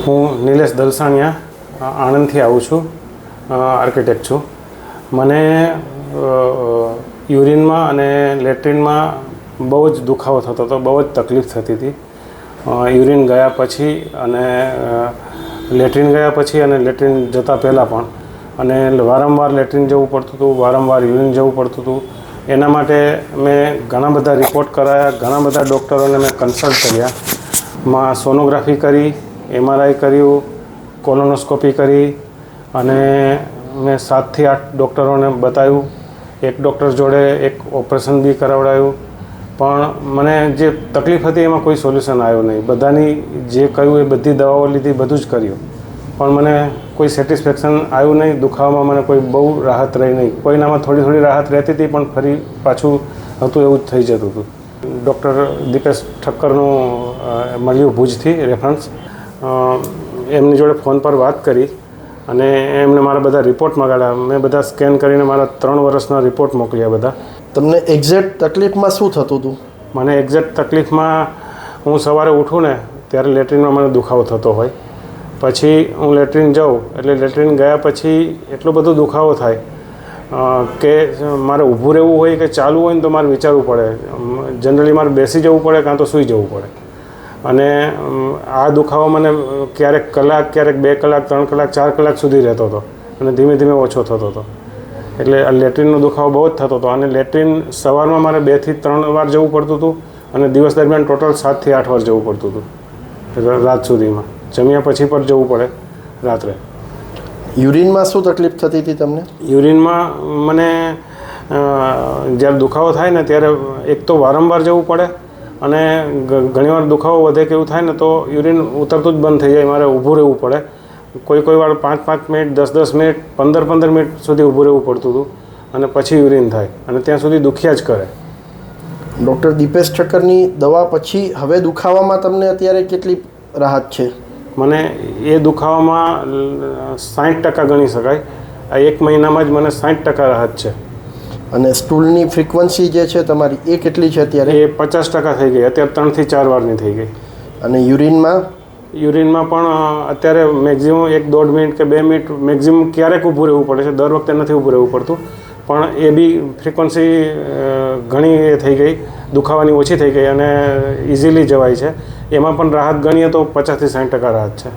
હું નિલેશ દલસાણિયા આણંદથી આવું છું, આર્કિટેક્ટ છું. મને યુરિનમાં અને લેટ્રિનમાં બહુ જ દુખાવો થતો હતો, બહુ જ તકલીફ થતી હતી. યુરિન ગયા પછી અને લેટ્રિન ગયા પછી અને લેટ્રિન જતાં પહેલાં પણ, અને વારંવાર લેટ્રિન જવું પડતું હતું, વારંવાર યુરિન જવું પડતું હતું. એના માટે મેં ઘણા બધા રિપોર્ટ કરાયા, ઘણા બધા ડૉક્ટરોને મેં કન્સલ્ટ કર્યા. માં સોનોગ્રાફી કરી, MRI કર્યું, કોલોનોસ્કોપી કરી અને મેં 7 થી 8 ડૉક્ટરોને બતાવ્યું. એક ડૉક્ટર જોડે એક ઓપરેશન બી કરાવડાવ્યું, પણ મને જે તકલીફ હતી એમાં કોઈ સોલ્યુશન આવ્યો નહીં. બધાની જે કહ્યું એ બધી દવાઓ લીધી, બધું જ કર્યું, પણ મને કોઈ સેટિસ્ફેક્શન આવ્યું નહીં. દુખાવામાં મને કોઈ બહુ રાહત રહી નહીં. કોઈનામાં થોડી થોડી રાહત રહેતી હતી, પણ ફરી પાછું હતું એવું જ થઈ જતું હતું. ડૉક્ટર દીપેશ ઠક્કરનું મળ્યું ભુજથી રેફરન્સ. એમની જોડે ફોન પર વાત કરી અને એમને મારા બધા રિપોર્ટ મંગાવ્યા. મેં બધા સ્કેન કરીને મારા 3 વર્ષના રિપોર્ટ મોકલ્યા બધા. તમને એક્ઝેક્ટ તકલીફમાં શું થતું હતું? મને એક્ઝેક્ટ તકલીફમાં, હું સવારે ઉઠું ને ત્યારે લેટ્રિનમાં મને દુખાવો થતો હોય. પછી હું લેટ્રિન જાઉં એટલે લેટ્રિન ગયા પછી એટલો બધો દુખાવો થાય કે મારે ઊભું રહેવું હોય કે ચાલવું હોય ને તો મારે વિચારવું પડે. જનરલી મારે બેસી જવું પડે કાં તો સૂઈ જવું પડે. અને આ દુખાવો મને ક્યારેક કલાક, ક્યારેક 2 કલાક, 3 કલાક, 4 કલાક સુધી રહેતો હતો અને ધીમે ધીમે ઓછો થતો હતો. એટલે આ લેટ્રિનનો દુખાવો બહુ જ થતો હતો. અને લેટ્રિન સવારમાં મારે 2 થી 3 વાર જવું પડતું હતું અને દિવસ દરમિયાન ટોટલ 7 થી 8 વાર જવું પડતું હતું રાત સુધીમાં. જમ્યા પછી પર જવું પડે રાત્રે. યુરિનમાં શું તકલીફ થતી હતી તમને? યુરિનમાં મને જ્યારે દુખાવો થાય ને ત્યારે એક તો વારંવાર જવું પડે અને ઘણીવાર દુખાવો વધે કે એવું થાય ને તો યુરિન ઉતરતું જ બંધ થઈ જાય. મારે ઊભું રહેવું પડે. કોઈ વાર 5-5 મિનિટ, 10-10 મિનિટ, 15-15 મિનિટ સુધી ઊભું રહેવું પડતું હતું અને પછી યુરિન થાય અને ત્યાં સુધી દુખ્યા જ કરે. ડૉક્ટર દીપેશ ઠક્કરની દવા પછી હવે દુખાવામાં તમને અત્યારે કેટલી રાહત છે? મને એ દુખાવામાં 60% ગણી શકાય. આ 1 મહિનામાં જ મને 60% રાહત છે. અને સ્ટૂલની ફ્રીક્વન્સી જે છે તમારી એ કેટલી છે અત્યારે? એ 50% થઈ ગઈ. અત્યારે 3 થી 4 વારની થઈ ગઈ. અને યુરિનમાં પણ અત્યારે મેક્ઝિમમ 1-1.5 મિનિટ કે 2 મિનિટ મેક્ઝિમમ ક્યારેક ઊભું રહેવું પડે છે. દર વખતે નથી ઊભું રહેવું પડતું, પણ એ બી ફ્રીક્વન્સી ઘણી એ થઈ ગઈ, દુખાવાની ઓછી થઈ ગઈ અને ઇઝીલી જવાય છે. એમાં પણ રાહત ગણીએ તો 50 થી 60% રાહત છે.